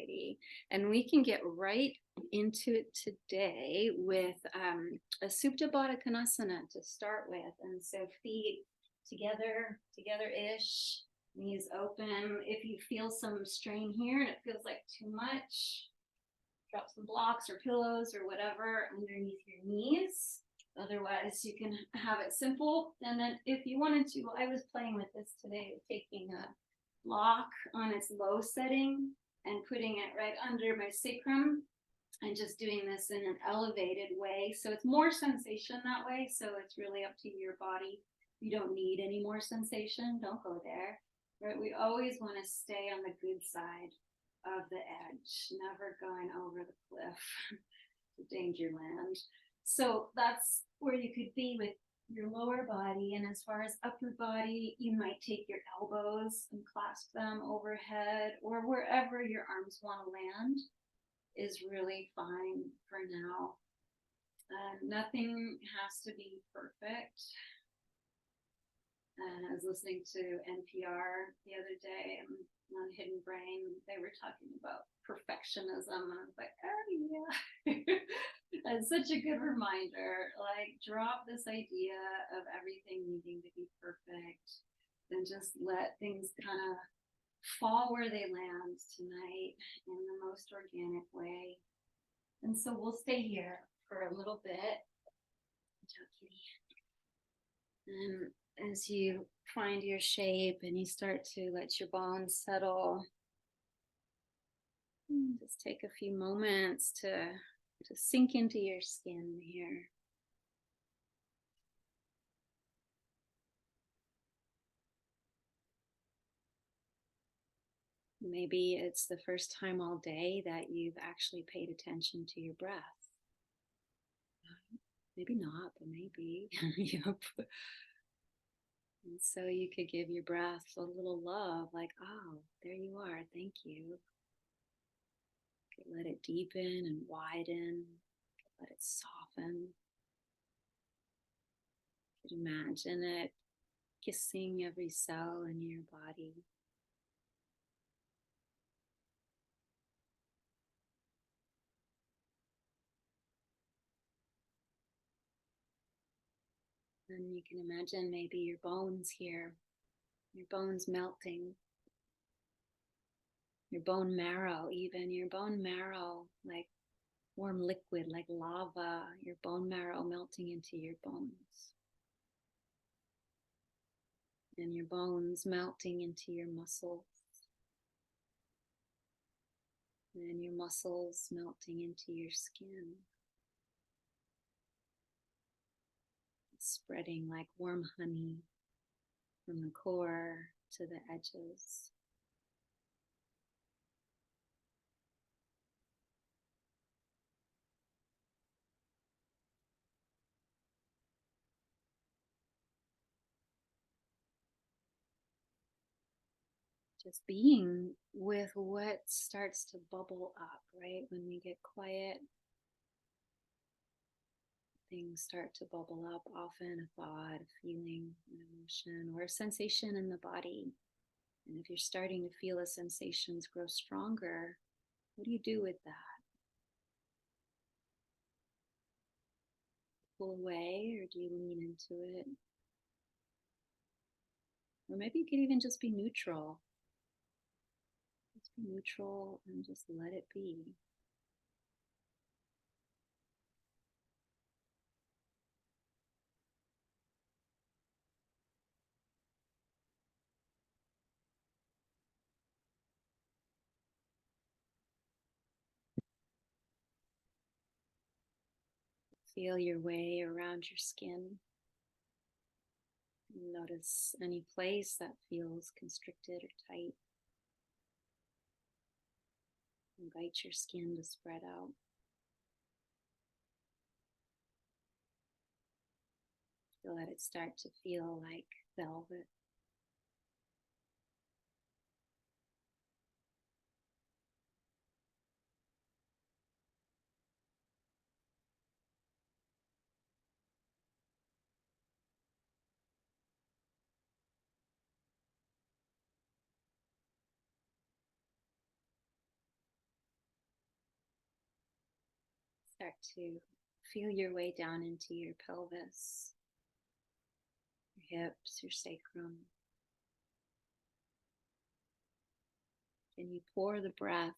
righty. And we can get right into it today with a Supta Baddha Konasana to start with. And so feet together-ish, knees open. If you feel some strain here and it feels like too much, drop some blocks or pillows or whatever underneath your knees. Otherwise, you can have it simple. And then if you wanted to, I was playing with this today, taking a block on its low setting and putting it right under my sacrum and just doing this in an elevated way. So it's more sensation that way. So it's really up to your body. You don't need any more sensation. Don't go there. Right? We always want to stay on the good side of the edge, never going over the cliff to danger land. So that's where you could be with your lower body. And as far as upper body, you might take your elbows and clasp them overhead, or wherever your arms want to land is really fine for now. Nothing has to be perfect. And I was listening to NPR the other day on Hidden Brain. They were talking about perfectionism. And I was like, oh, yeah. That's such a good reminder. Like, drop this idea of everything needing to be perfect and just let things kind of fall where they land tonight in the most organic way. And so we'll stay here for a little bit. And as you find your shape and you start to let your bones settle, just take a few moments to sink into your skin here. Maybe it's the first time all day that you've actually paid attention to your breath. Maybe not, but maybe. Yep. And so you could give your breath a little love, like, oh, there you are, thank you. Let it deepen and widen, let it soften. You could imagine it kissing every cell in your body. And you can imagine maybe your bones here, your bones melting, your bone marrow, even your bone marrow, like warm liquid, like lava, your bone marrow melting into your bones. And your bones melting into your muscles. And your muscles melting into your skin. Spreading like warm honey from the core to the edges. Just being with what starts to bubble up, right? When we get quiet, things start to bubble up, often a thought, a feeling, an emotion, or a sensation in the body. And if you're starting to feel the sensations grow stronger, what do you do with that? Pull away, or do you lean into it? Or maybe you could even just be neutral. Just be neutral and just let it be. Feel your way around your skin. Notice any place that feels constricted or tight. Invite your skin to spread out. Let it start to feel like velvet. start to feel your way down into your pelvis, your hips, your sacrum. And you pour the breath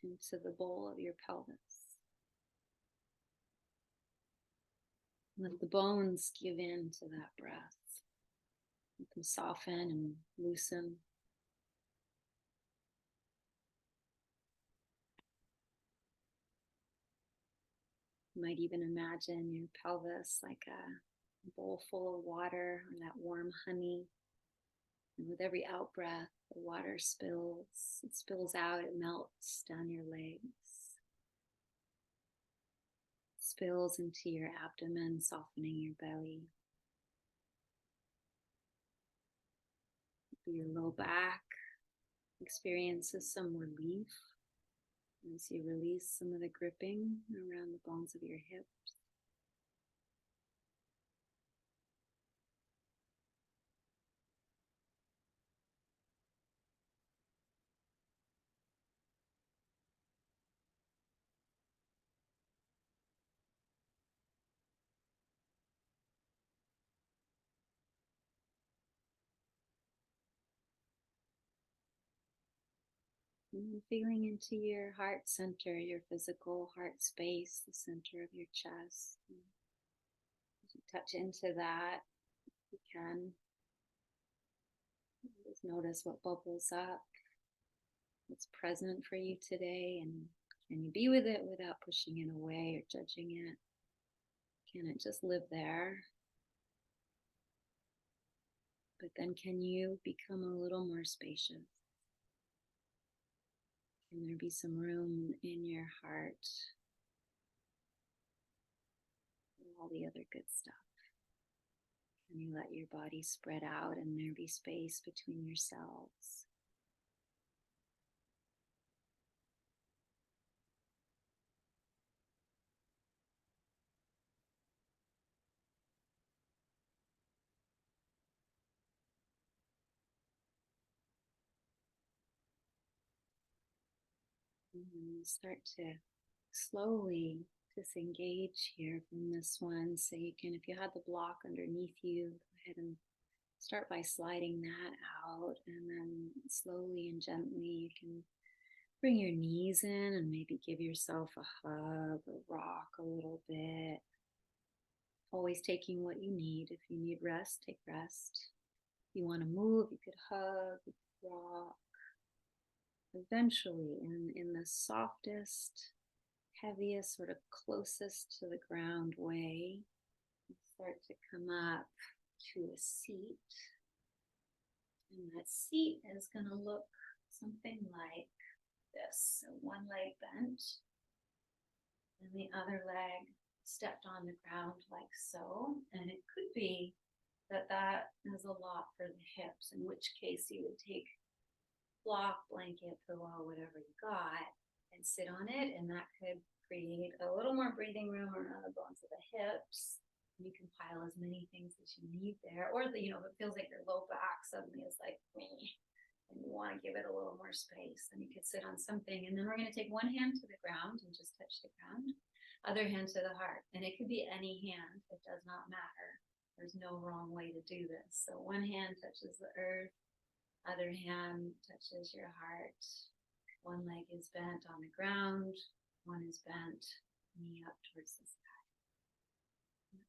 into the bowl of your pelvis. Let the bones give in to that breath. Let them soften and loosen. You might even imagine your pelvis like a bowl full of water or that warm honey. And with every out breath, the water spills. It spills out, it melts down your legs. Spills into your abdomen, softening your belly. Your low back experiences some relief as you release some of the gripping around the bones of your hips. And feeling into your heart center, your physical heart space, the center of your chest. As you touch into that, you can just notice what bubbles up, what's present for you today, and can you be with it without pushing it away or judging it? Can it just live there? But then can you become a little more spacious? Can there be some room in your heart for all the other good stuff? Can you let your body spread out and there be space between your cells? And start to slowly disengage here from this one. So you can, if you had the block underneath you, go ahead and start by sliding that out, and then slowly and gently you can bring your knees in and maybe give yourself a hug or rock a little bit. Always taking what you need. If you need rest, take rest. If you want to move, you could hug, you could rock. Eventually, in the softest, heaviest, sort of closest to the ground way, you start to come up to a seat. And that seat is going to look something like this. So one leg bent, and the other leg stepped on the ground like so. And it could be that that is a lot for the hips, in which case you would take block, blanket, pillow, whatever you got, and sit on it, and that could create a little more breathing room around the bones of the hips. You can pile as many things as you need there, or if it feels like your low back suddenly is like me, and you want to give it a little more space, then you could sit on something. And then we're going to take one hand to the ground and just touch the ground, other hand to the heart, and it could be any hand. It does not matter. There's no wrong way to do this. So one hand touches the earth, other hand touches your heart. One leg is bent on the ground, one is bent, knee up towards the sky.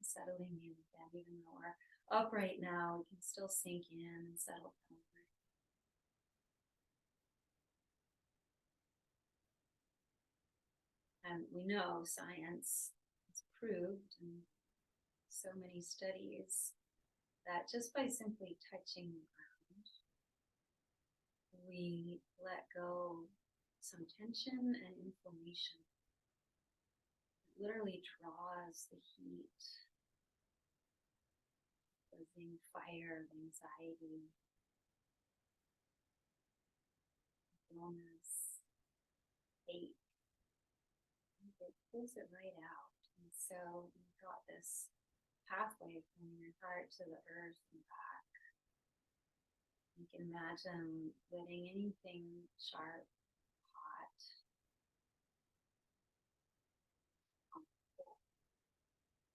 Settling in again, even though we're upright now, we can still sink in and settle down. And we know science has proved in so many studies that just by simply touching the ground, we let go some tension and inflammation. It literally draws the heat, buzzing fire of anxiety, illness, hate. It pulls it right out. And so you've got this pathway from your heart to the earth and back. You can imagine letting anything sharp, hot,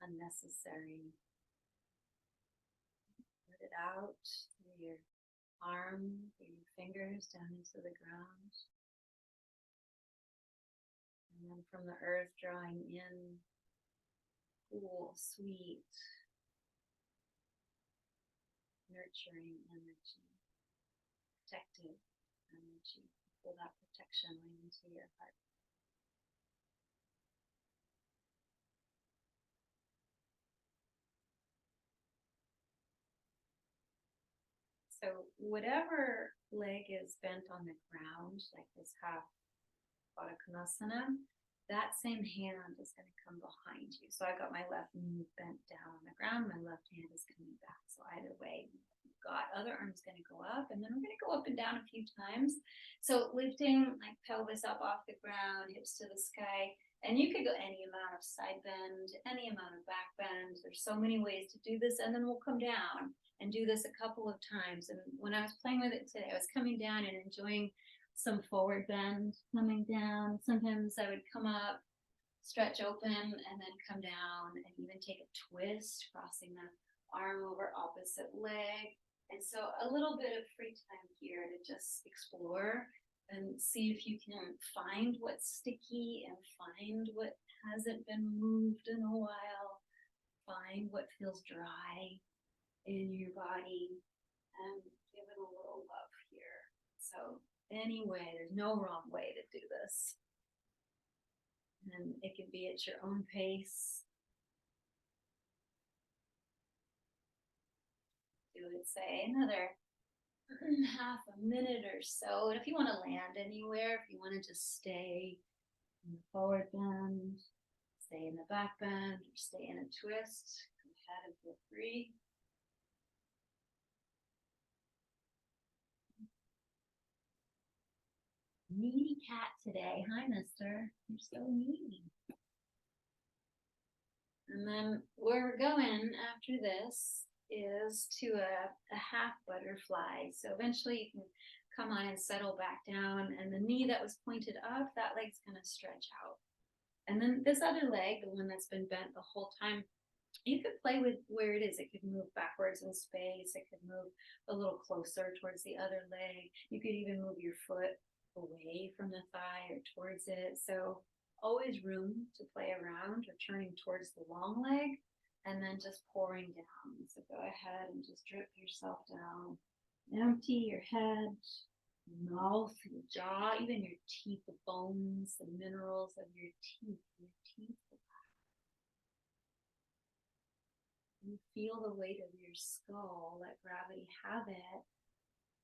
unnecessary. Let it out through your arm, through your fingers down into the ground. And then from the earth, drawing in cool, sweet, nurturing energy, protective energy. Pull that protection right into your heart. So whatever leg is bent on the ground, like this half Baddha Konasana, that same hand is going to come behind you. So I got my left knee bent down on the ground, my left hand is coming back. So either way, you've got other arm's going to go up, and then we're going to go up and down a few times. So lifting like pelvis up off the ground, hips to the sky, and you could go any amount of side bend, any amount of back bend. There's so many ways to do this, and then we'll come down and do this a couple of times. And when I was playing with it today, I was coming down and enjoying some forward bend, coming down. Sometimes I would come up, stretch open, and then come down, and even take a twist, crossing the arm over opposite leg. And so a little bit of free time here to just explore and see if you can find what's sticky and find what hasn't been moved in a while. Find what feels dry in your body and give it a little love here. So anyway, there's no wrong way to do this. And it can be at your own pace. You would say another half a minute or so. And if you want to land anywhere, if you want to just stay in the forward bend, stay in the back bend, or stay in a twist, go ahead and feel free. Needy cat today. Hi, mister. You're so needy. And then where we're going after this is to a half butterfly. So eventually you can come on and settle back down. And the knee that was pointed up, that leg's going to stretch out. And then this other leg, the one that's been bent the whole time, you could play with where it is. It could move backwards in space. It could move a little closer towards the other leg. You could even move your foot away from the thigh or towards it. So always room to play around, or turning towards the long leg and then just pouring down. So go ahead and just drip yourself down. Empty your head, mouth, your jaw, even your teeth, the bones, the minerals of your teeth. Your teeth. You feel the weight of your skull, let gravity have it,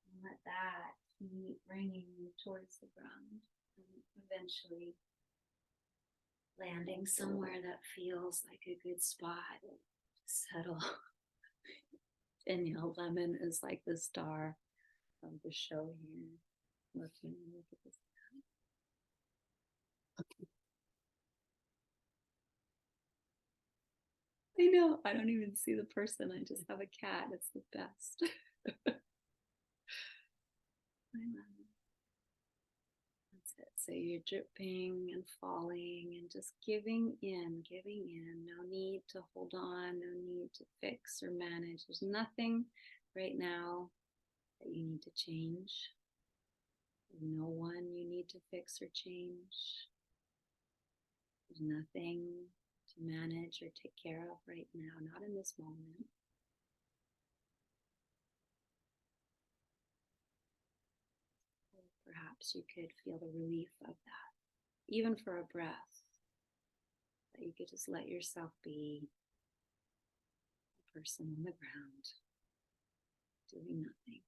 and let that keep bringing you towards the ground, and eventually landing somewhere that feels like a good spot to settle. Danielle Lemon is like the star of the show here. Look at this. I know, I don't even see the person. I just have a cat. It's the best. I love it. That's it. So you're dripping and falling and just giving in, giving in. No need to hold on, no need to fix or manage. There's nothing right now that you need to change. There's no one you need to fix or change. There's nothing to manage or take care of right now, not in this moment. Perhaps you could feel the relief of that, even for a breath, that you could just let yourself be a person on the ground, doing nothing.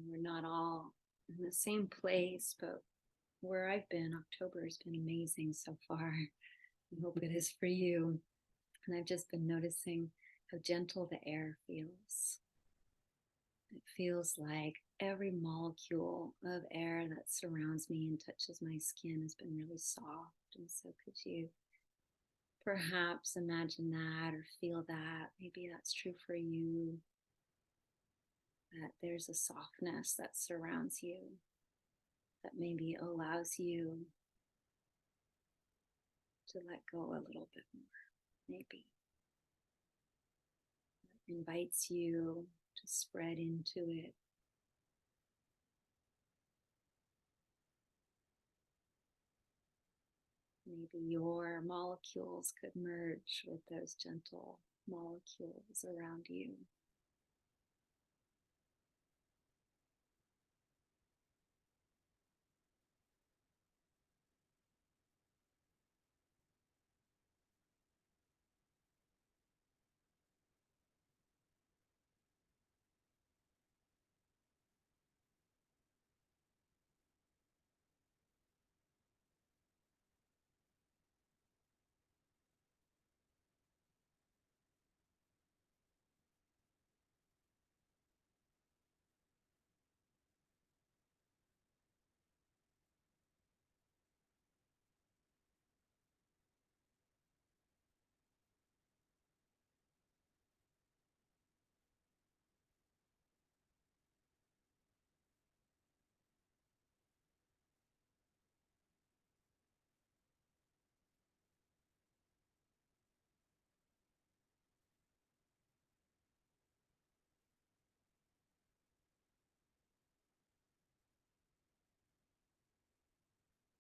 we're not all in the same place, but where I've been, October has been amazing so far. I hope it is for you. And I've just been noticing how gentle the air feels. It feels like every molecule of air that surrounds me and touches my skin has been really soft. And so, could you perhaps imagine that or feel that? Maybe that's true for you, that there's a softness that surrounds you, that maybe allows you to let go a little bit more, maybe. That invites you to spread into it. Maybe your molecules could merge with those gentle molecules around you.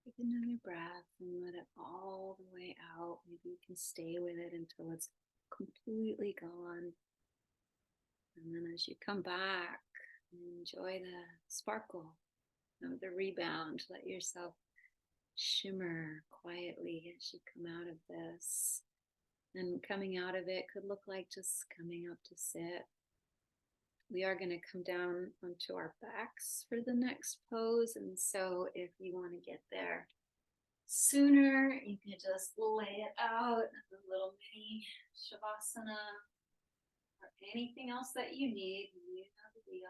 Take another breath and let it all the way out. Maybe you can stay with it until it's completely gone. And then as you come back, enjoy the sparkle of the rebound. Let yourself shimmer quietly as you come out of this. And coming out of it could look like just coming up to sit. We are going to come down onto our backs for the next pose. And so if you want to get there sooner, you can just lay it out as a little mini Shavasana or anything else that you need. You know the deal.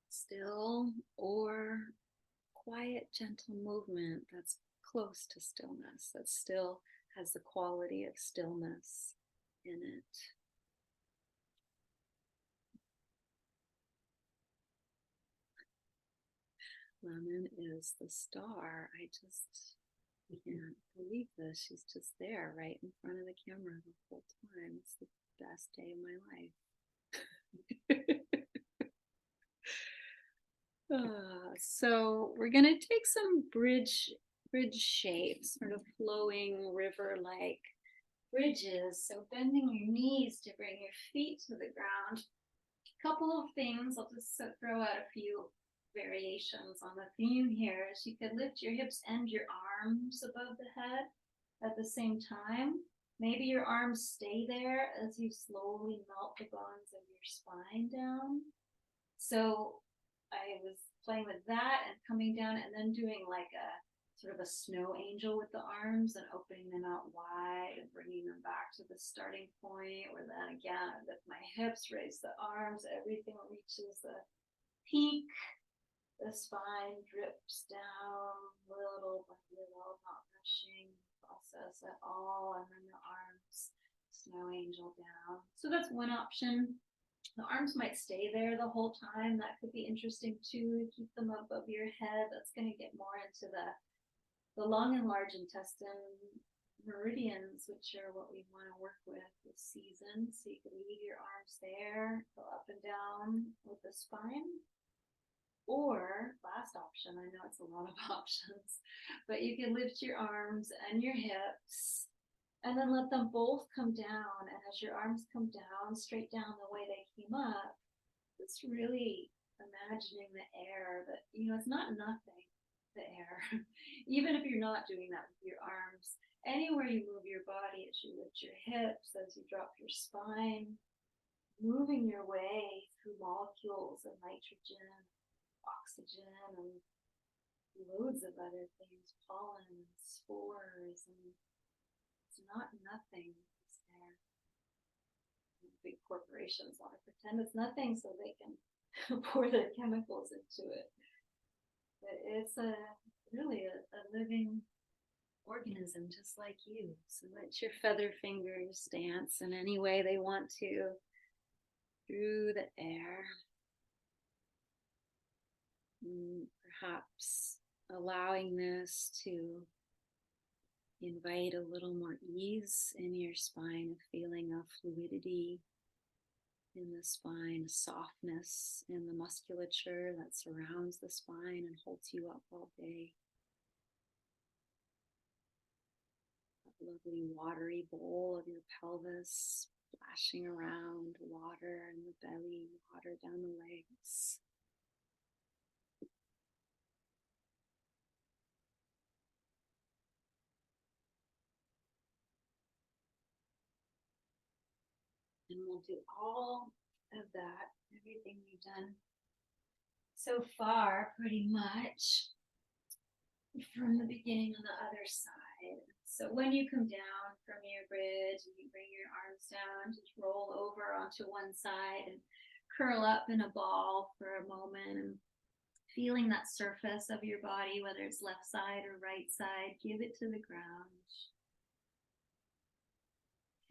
Still or quiet, gentle movement that's close to stillness, that still has the quality of stillness in it. Lemon is the star. I just can't believe this. She's just there right in front of the camera the whole time. It's the best day of my life. So we're going to take some bridge shapes, sort of flowing river-like bridges. So bending your knees to bring your feet to the ground. A couple of things, I'll just throw out a few variations on the theme here. Is you could lift your hips and your arms above the head at the same time. Maybe your arms stay there as you slowly melt the bones of your spine down. So I was playing with that and coming down and then doing like a sort of a snow angel with the arms and opening them out wide and bringing them back to the starting point, where then again, I lift my hips, raise the arms, everything reaches the peak. The spine drips down little by little, not rushing the process at all. And then the arms, snow angel down. So that's one option. The arms might stay there the whole time. That could be interesting too. Keep them above your head. That's going to get more into the lung and large intestine meridians, which are what we want to work with this season. So you can leave your arms there, go up and down with the spine. Or last option, I know it's a lot of options, but you can lift your arms and your hips and then let them both come down. And as your arms come down, straight down the way they came up, it's really imagining the air that, it's not nothing, the air. Even if you're not doing that with your arms, Anywhere you move your body, as you lift your hips, as you drop your spine, moving your way through molecules of nitrogen, oxygen, and loads of other things, pollen, spores, and it's not nothing. It's there. Big corporations want to pretend it's nothing so they can pour their chemicals into it. But it's really a living organism just like you. So let your feather fingers dance in any way they want to through the air. Perhaps allowing this to invite a little more ease in your spine, a feeling of fluidity in the spine, softness in the musculature that surrounds the spine and holds you up all day. That lovely watery bowl of your pelvis, splashing around, water in the belly, water down the legs. And we'll do all of that, everything we've done so far, pretty much from the beginning on the other side. So when you come down from your bridge and you bring your arms down, just roll over onto one side and curl up in a ball for a moment and feeling that surface of your body, whether it's left side or right side, give it to the ground.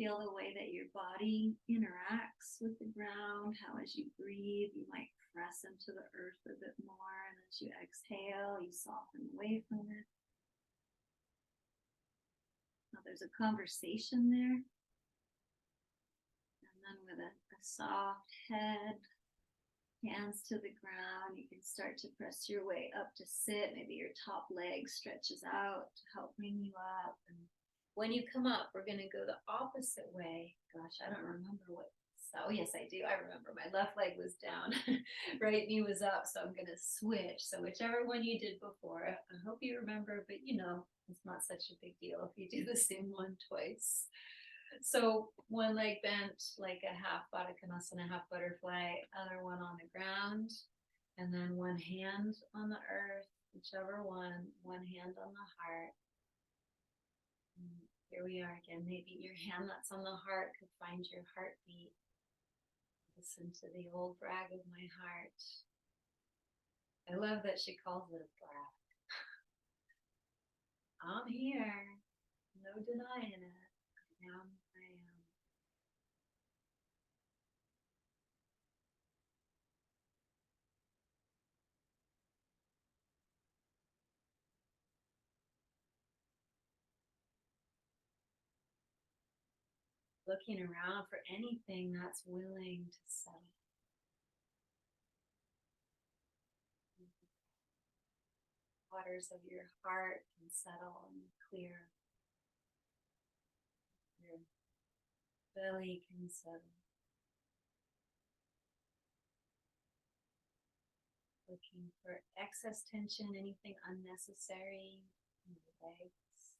Feel the way that your body interacts with the ground, how as you breathe, you might press into the earth a bit more, and as you exhale, you soften away from it. Now there's a conversation there. And then with a soft head, hands to the ground, you can start to press your way up to sit. Maybe your top leg stretches out to help bring you up. And when you come up, we're going to go the opposite way. Gosh, I don't remember what. Oh, yes, I do. I remember my left leg was down, right knee was up. So I'm going to switch. So whichever one you did before, I hope you remember, but you know, it's not such a big deal if you do the same one twice. So one leg bent like a half Baddha Konasana, half butterfly, other one on the ground, and then one hand on the earth, whichever one hand on the heart. Here we are again. Maybe your hand that's on the heart could find your heartbeat. Listen to the old brag of my heart. I love that she calls it a brag. I'm here. No denying it. I am. Looking around for anything that's willing to settle. Waters of your heart can settle and clear. Your belly can settle. Looking for excess tension, anything unnecessary in the legs,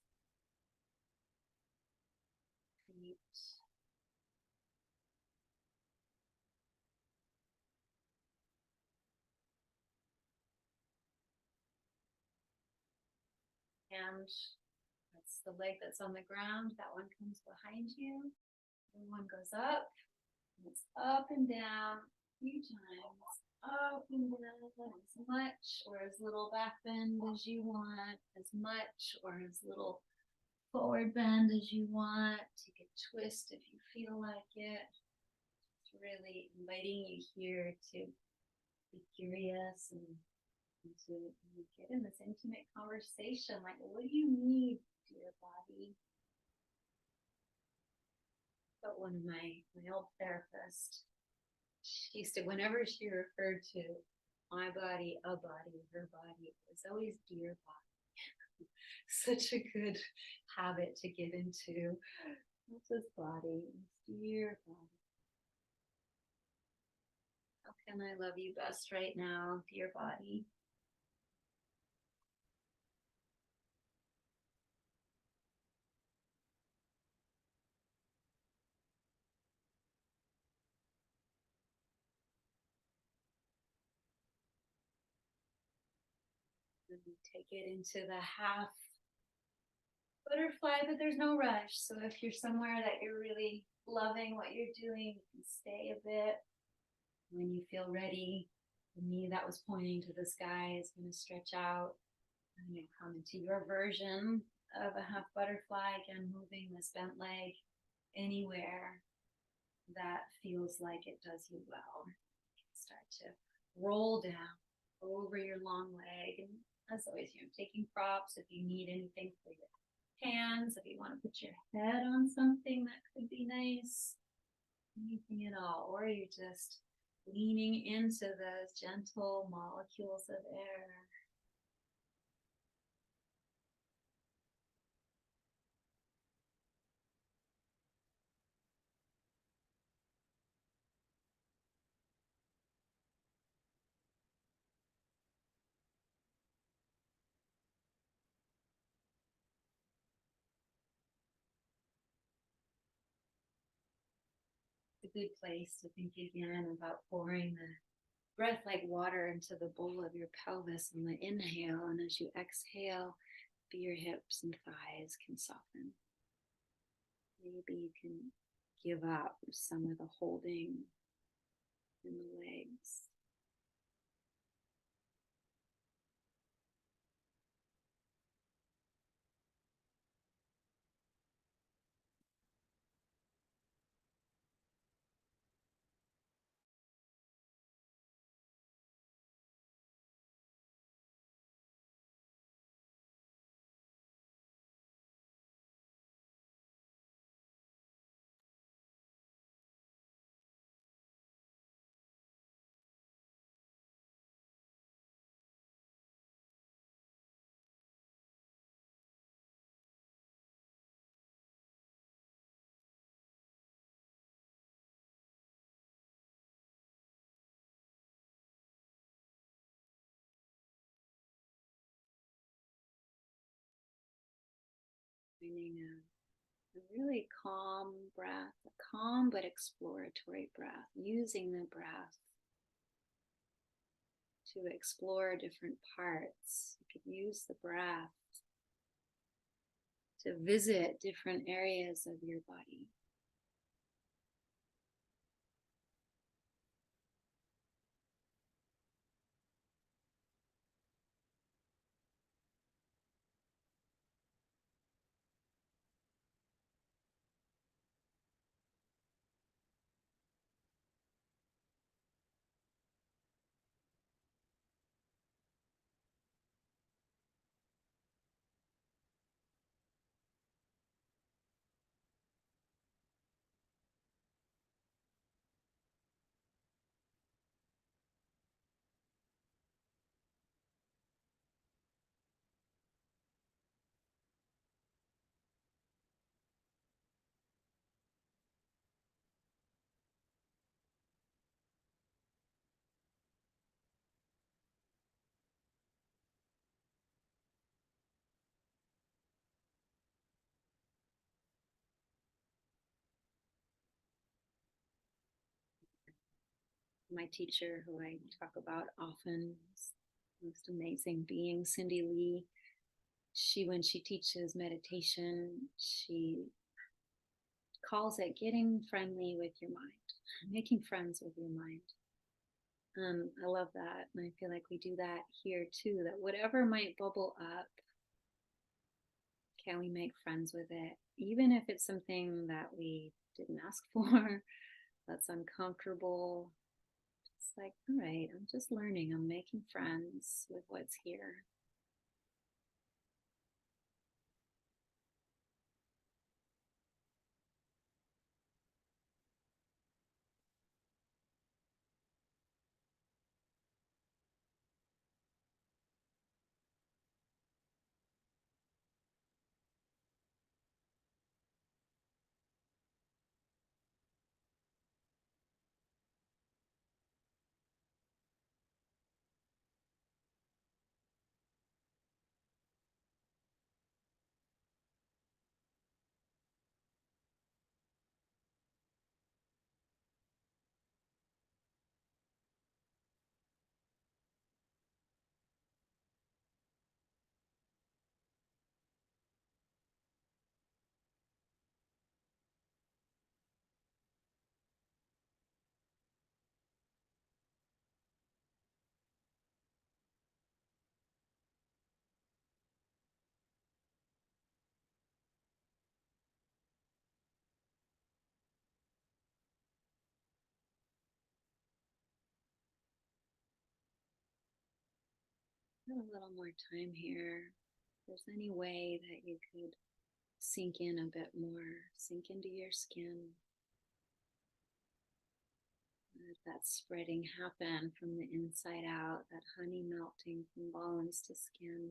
feet. And that's the leg that's on the ground. That one comes behind you. The one goes up. And it's up and down a few times. Up and down as much or as little back bend as you want, as much or as little forward bend as you want. Take a twist if you feel like it. It's really inviting you here to be curious and to get in this intimate conversation. Like, what do you need, dear body? But one of my old therapists, she used to, whenever she referred to my body, a body, her body, it was always dear body. Such a good habit to get into. What's this body? It's dear body. How can I love you best right now, dear body? And take it into the half butterfly, but there's no rush. So if you're somewhere that you're really loving what you're doing, you can stay a bit. When you feel ready, the knee that was pointing to the sky is going to stretch out and you come into your version of a half butterfly, again, moving this bent leg anywhere that feels like it does you well. Start to roll down over your long leg. And as always, taking props if you need anything for your hands, if you want to put your head on something that could be nice, anything at all, or you're just leaning into those gentle molecules of air. It's a good place to think again about pouring the breath like water into the bowl of your pelvis on the inhale, and as you exhale, your hips and thighs can soften. Maybe you can give up some of the holding in the legs. Finding a really calm breath, a calm but exploratory breath, using the breath to explore different parts. You could use the breath to visit different areas of your body. My teacher, who I talk about often, is the most amazing being, Cindy Lee. When she teaches meditation, she calls it getting friendly with your mind, making friends with your mind. I love that. And I feel like we do that here too, that whatever might bubble up, can we make friends with it? Even if it's something that we didn't ask for, that's uncomfortable. It's like, all right, I'm just learning. I'm making friends with what's here. Got a little more time here. If there's any way that you could sink in a bit more, sink into your skin. Let that spreading happen from the inside out, that honey melting from bones to skin.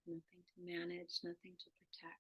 Nothing to manage, nothing to protect.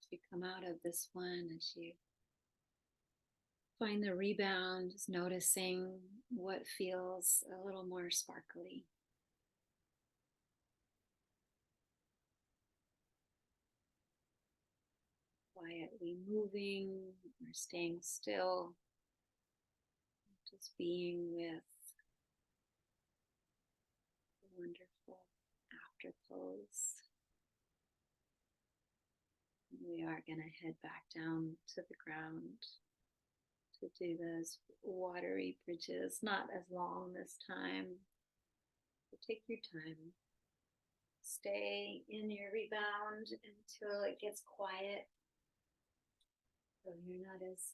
As you come out of this one, as you find the rebound, just noticing what feels a little more sparkly. Quietly moving or staying still, just being with the wonderful after pose. We are going to head back down to the ground to do those watery bridges, not as long this time. So take your time. Stay in your rebound until it gets quiet. So you're not as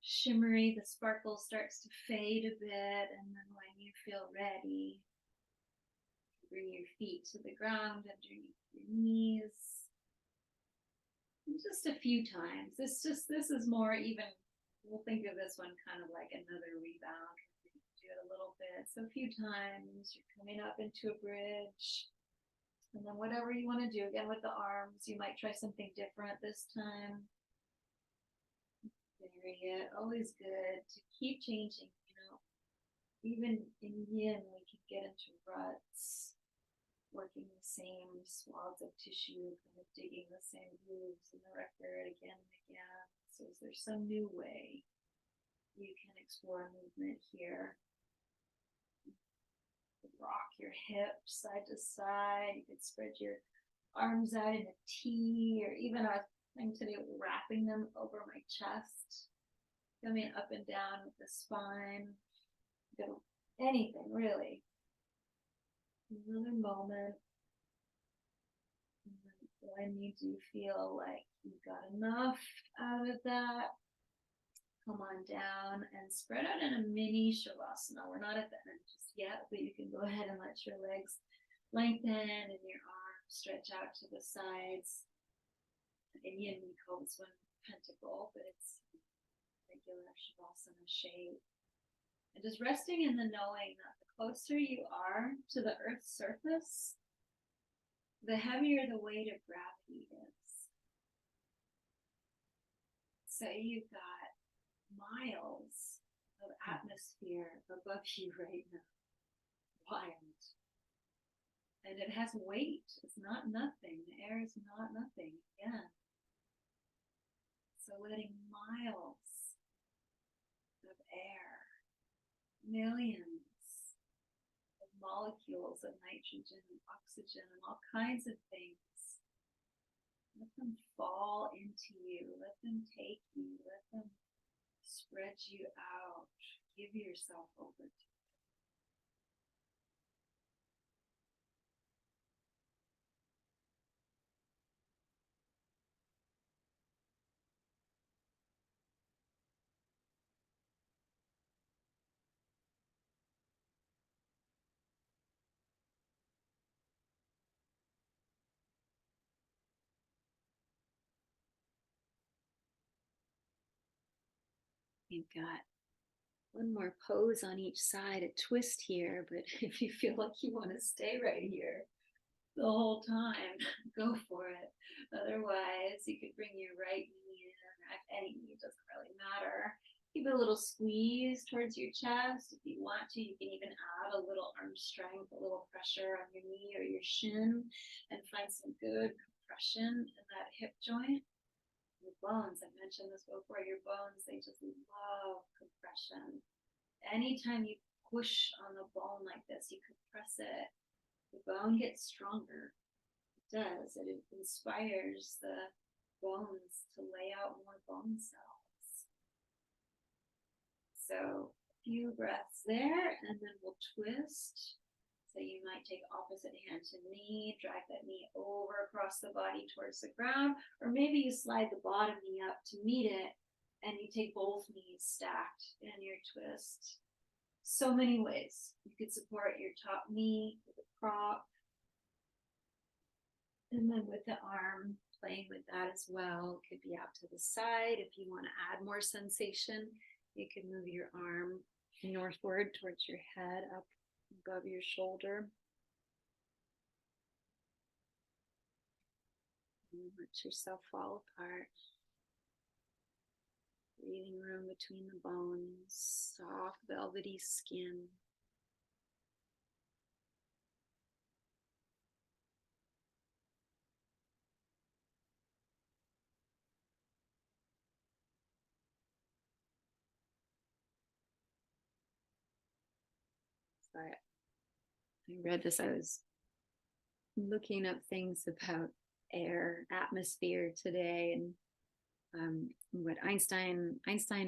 shimmery, the sparkle starts to fade a bit, and then when you feel ready, bring your feet to the ground underneath your knees. And just a few times. This is more even, we'll think of this one kind of like another rebound. Do it a little bit. So a few times, you're coming up into a bridge. And then whatever you want to do, again with the arms, you might try something different this time. Very good. Always good to keep changing, Even in yin, we can get into ruts, working the same swaths of tissue, kind of digging the same grooves in the record again and again. So is there some new way you can explore movement here? Rock your hips side to side. You could spread your arms out in a T, or even I was thinking today wrapping them over my chest, coming up and down with the spine. Anything really. Another moment. When you do feel like you've got enough out of that, come on down and spread out in a mini shavasana. We're not at the end just yet, but you can go ahead and let your legs lengthen and your arms stretch out to the sides. In yin, we call this one pentacle, but it's regular shavasana shape. And just resting in the knowing that the closer you are to the earth's surface, the heavier the weight of gravity is. So you've got miles of atmosphere above you right now. Wild. And it has weight. It's not nothing. The air is not nothing. Again. So letting miles of air, millions of molecules of nitrogen and oxygen and all kinds of things, let them fall into you. Let them take you. Let them spread you out. Give yourself over to it. You've got one more pose on each side, a twist here, but if you feel like you want to stay right here the whole time, go for it. Otherwise, you could bring your right knee in, or any knee, doesn't really matter. Give it a little squeeze towards your chest. If you want to, you can even add a little arm strength, a little pressure on your knee or your shin, and find some good compression in that hip joint. Your bones, I mentioned this before, your bones, they just love compression. Anytime you push on the bone like this, you compress it, the bone gets stronger. It does. It inspires the bones to lay out more bone cells. So a few breaths there, and then we'll twist. So you might take opposite hand to knee, drag that knee over across the body towards the ground, or maybe you slide the bottom knee up to meet it, and you take both knees stacked in your twist. So many ways. You could support your top knee with a prop, and then with the arm, playing with that as well. It could be out to the side. If you want to add more sensation, you can move your arm northward towards your head, up above your shoulder. And let yourself fall apart. Breathing room between the bones, soft velvety skin. But I read this, I was looking up things about air, atmosphere today, and what Einstein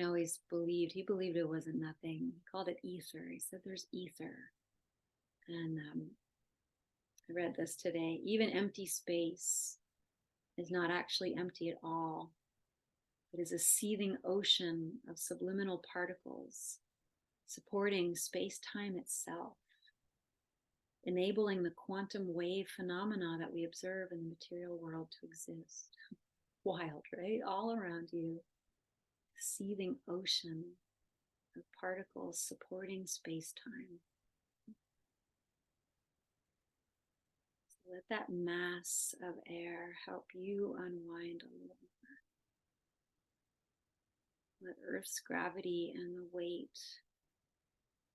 always believed. He believed it wasn't nothing. He called it ether. He said there's ether. And I read this today. Even empty space is not actually empty at all. It is a seething ocean of subliminal particles supporting space-time itself, enabling the quantum wave phenomena that we observe in the material world to exist. Wild, right? All around you, seething ocean of particles supporting space-time. So let that mass of air help you unwind a little more. Let Earth's gravity and the weight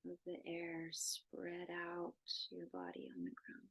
of the air spread out your body on the ground.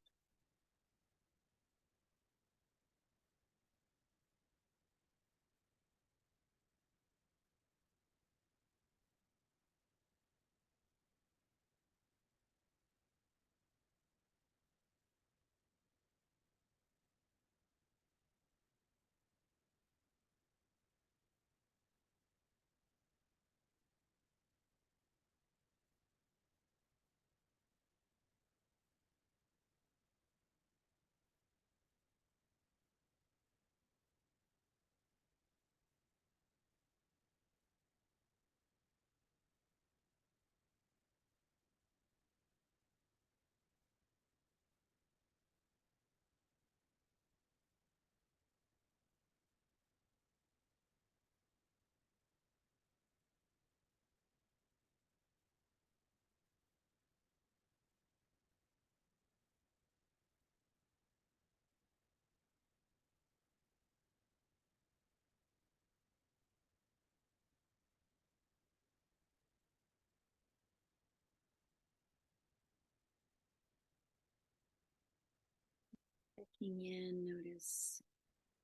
Checking in, notice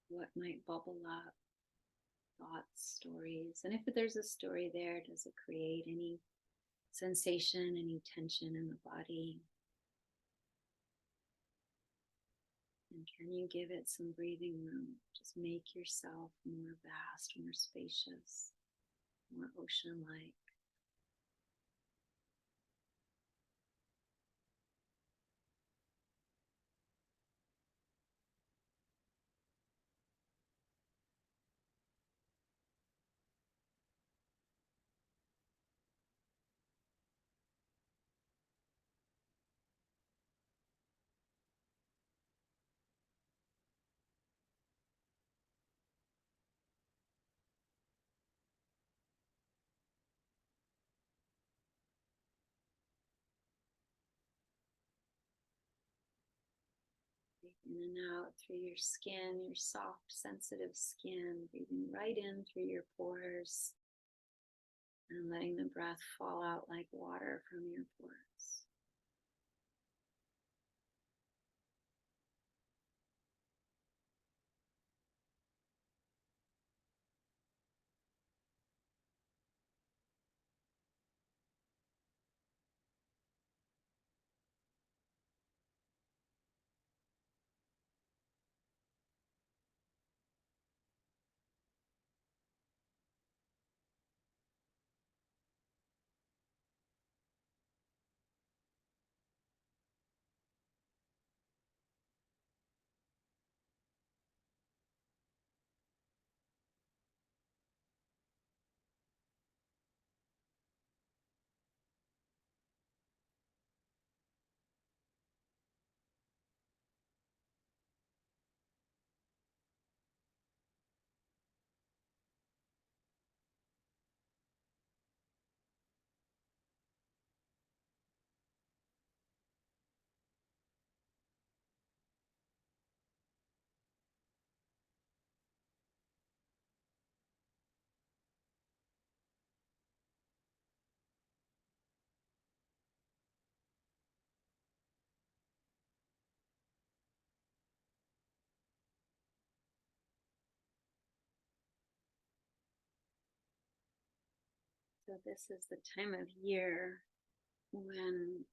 what might bubble up, thoughts, stories. And if there's a story there, does it create any sensation, any tension in the body? And can you give it some breathing room? Just make yourself more vast, more spacious, more ocean-like. In and out through your skin, your soft, sensitive skin, breathing right in through your pores and letting the breath fall out like water from your pores. So this is the time of year when,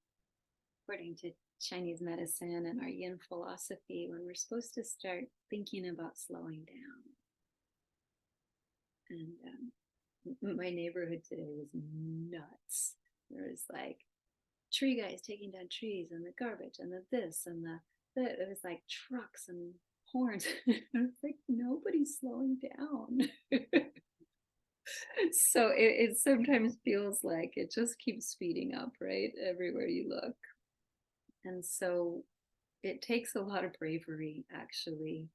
according to Chinese medicine and our yin philosophy, when we're supposed to start thinking about slowing down. And my neighborhood today was nuts. There was like tree guys taking down trees and the garbage and the this and the that. It was like trucks and horns. I was like, nobody's slowing down. So it sometimes feels like it just keeps speeding up, right? Everywhere you look. And so it takes a lot of bravery, actually,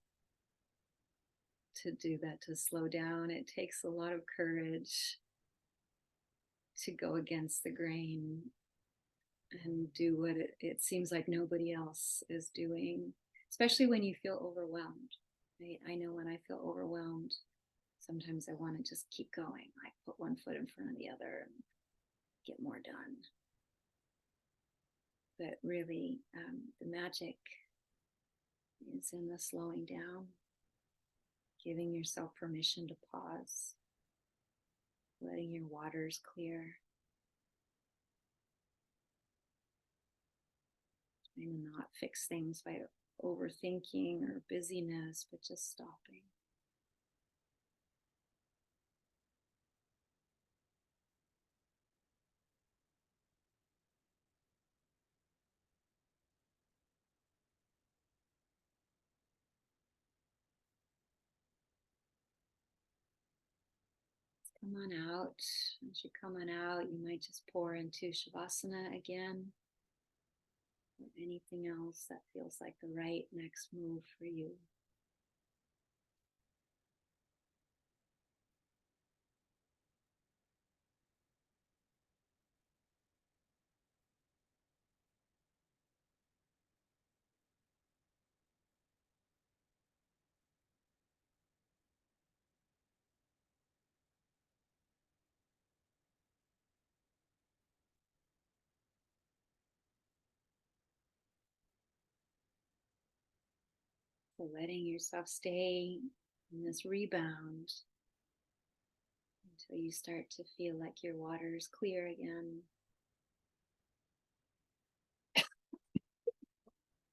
to do that, to slow down. It takes a lot of courage to go against the grain and do what it seems like nobody else is doing, especially when you feel overwhelmed. Right? I know when I feel overwhelmed, sometimes I want to just keep going, like put one foot in front of the other and get more done. But really, the magic is in the slowing down, giving yourself permission to pause, letting your waters clear, trying to not fix things by overthinking or busyness, but just stopping. Come on out. As you're coming out, you might just pour into Shavasana again, or anything else that feels like the right next move for you. So letting yourself stay in this rebound until you start to feel like your water is clear again.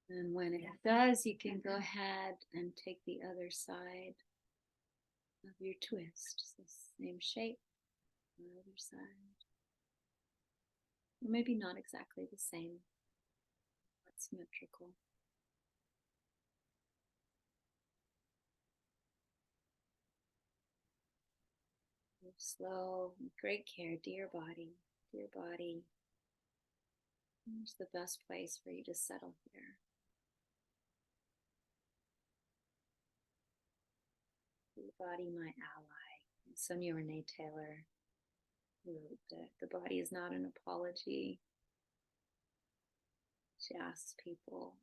And when it does, you can go ahead and take the other side of your twist. So same shape, the other side. Or maybe not exactly the same, but symmetrical. Move slow, with great care, dear body, dear body. Where's the best place for you to settle here? Dear body, my ally. Sonia Renee Taylor wrote that the body is not an apology. She asks people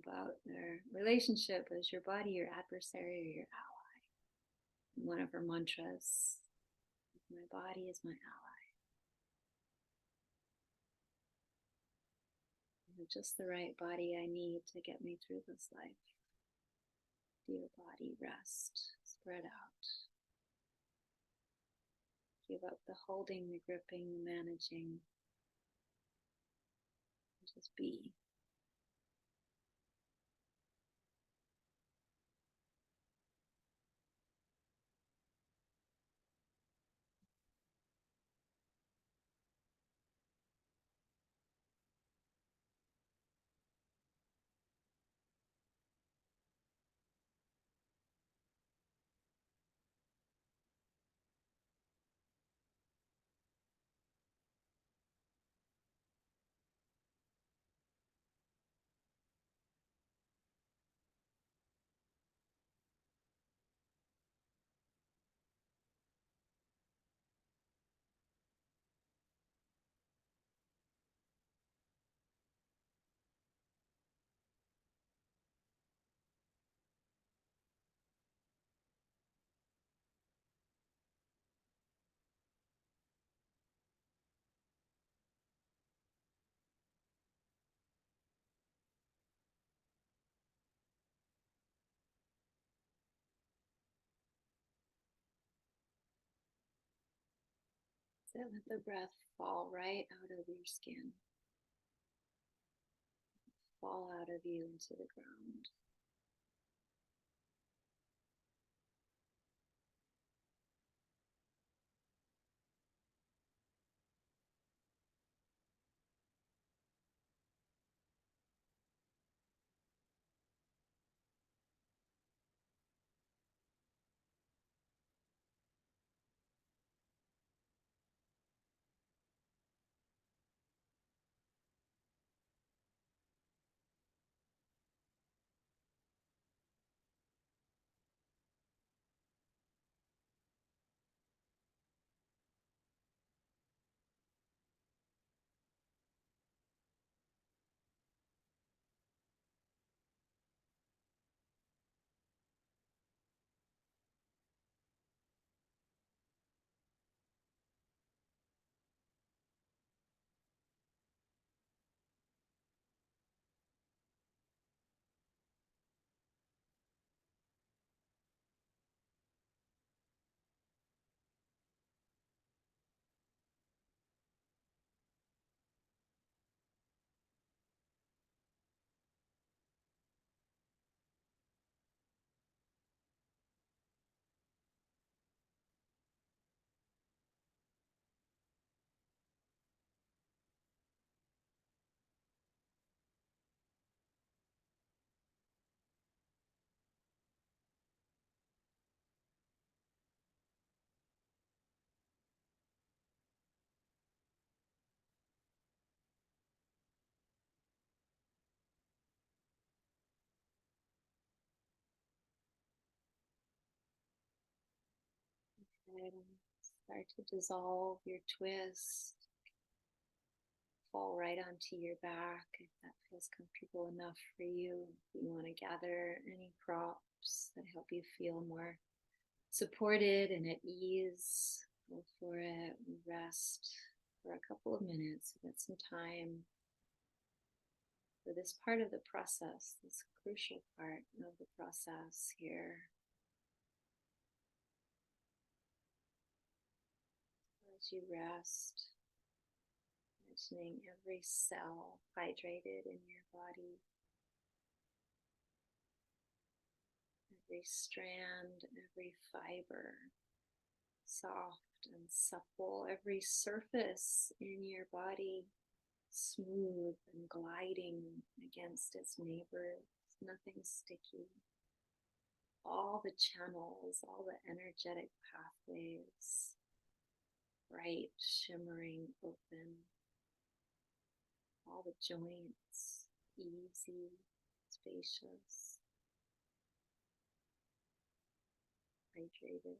about their relationship. Is your body your adversary or your ally? And one of her mantras, my body is my ally. Just the right body I need to get me through this life. Dear body, rest, spread out. Give up the holding, the gripping, the managing. Just be. it. Let the breath fall right out of your skin, fall out of you into the ground. And start to dissolve your twist. Fall right onto your back if that feels comfortable enough for you. If you want to gather any props that help you feel more supported and at ease, go for it. Rest for a couple of minutes. Get some time for this part of the process, this crucial part of the process here. As you rest, imagining every cell hydrated in your body, every strand, every fiber soft and supple, every surface in your body smooth and gliding against its neighbors, nothing sticky. All the channels, all the energetic pathways, bright, shimmering, open. All the joints, easy, spacious, hydrated.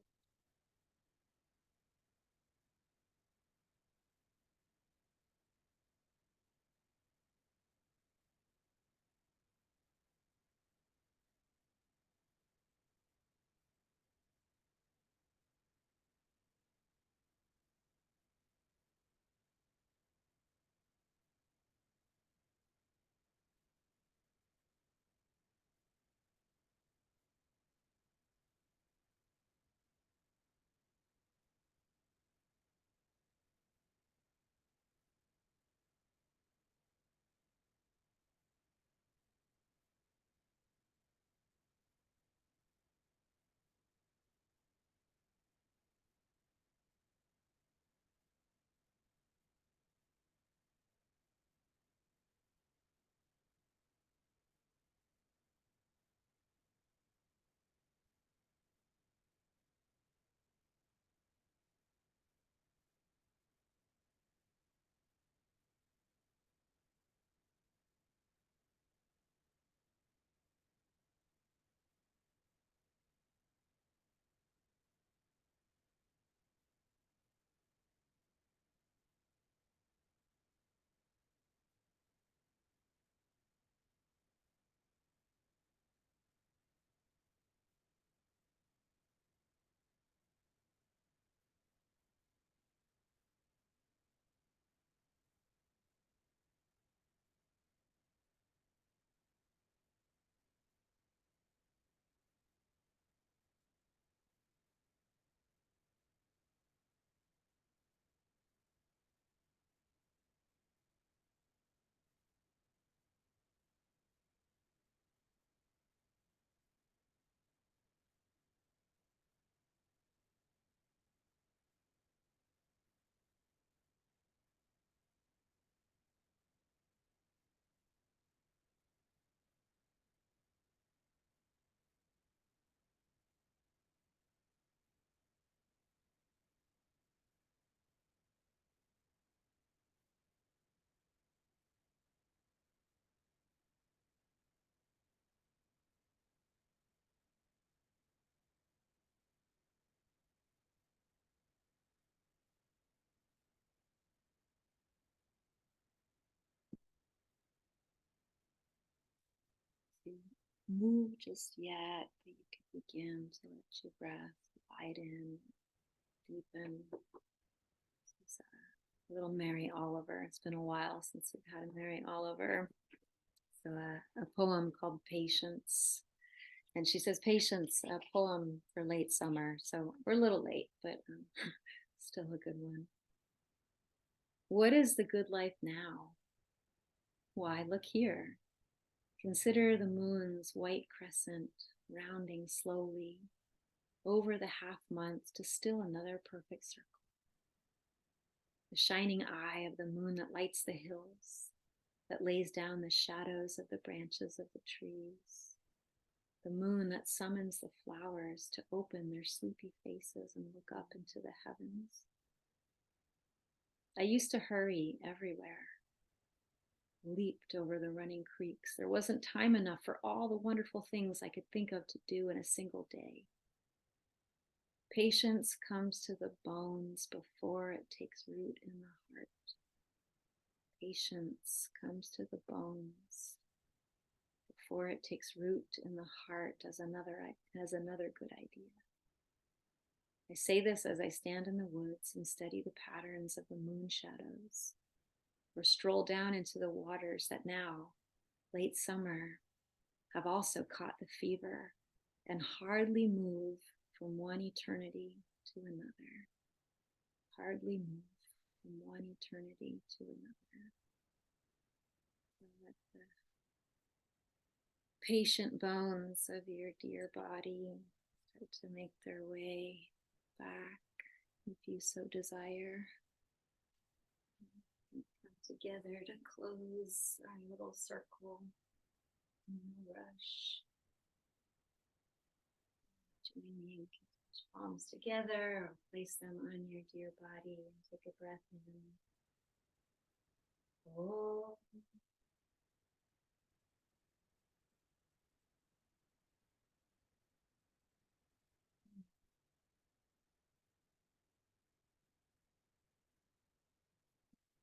move just yet, but you can begin to let your breath widen, deepen. This is a little Mary Oliver. It's been a while since we've had a Mary Oliver. So a poem called Patience. And she says, Patience, a poem for late summer. So we're a little late, but still a good one. What is the good life now? Why, look here. Consider the moon's white crescent rounding slowly over the half month to still another perfect circle. The shining eye of the moon that lights the hills, that lays down the shadows of the branches of the trees. The moon that summons the flowers to open their sleepy faces and look up into the heavens. I used to hurry everywhere, leaped over the running creeks. There wasn't time enough for all the wonderful things I could think of to do in a single day. Patience comes to the bones before it takes root in the heart. Patience comes to the bones before it takes root in the heart as another good idea. I say this as I stand in the woods and study the patterns of the moon shadows, or stroll down into the waters that now, late summer, have also caught the fever and hardly move from one eternity to another. Hardly move from one eternity to another. So let the patient bones of your dear body start to make their way back if you so desire. And come together to close our little circle. No rush. Join me and touch palms together or place them on your dear body and take a breath in. Oh.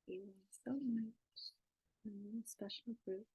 You are so much a special group.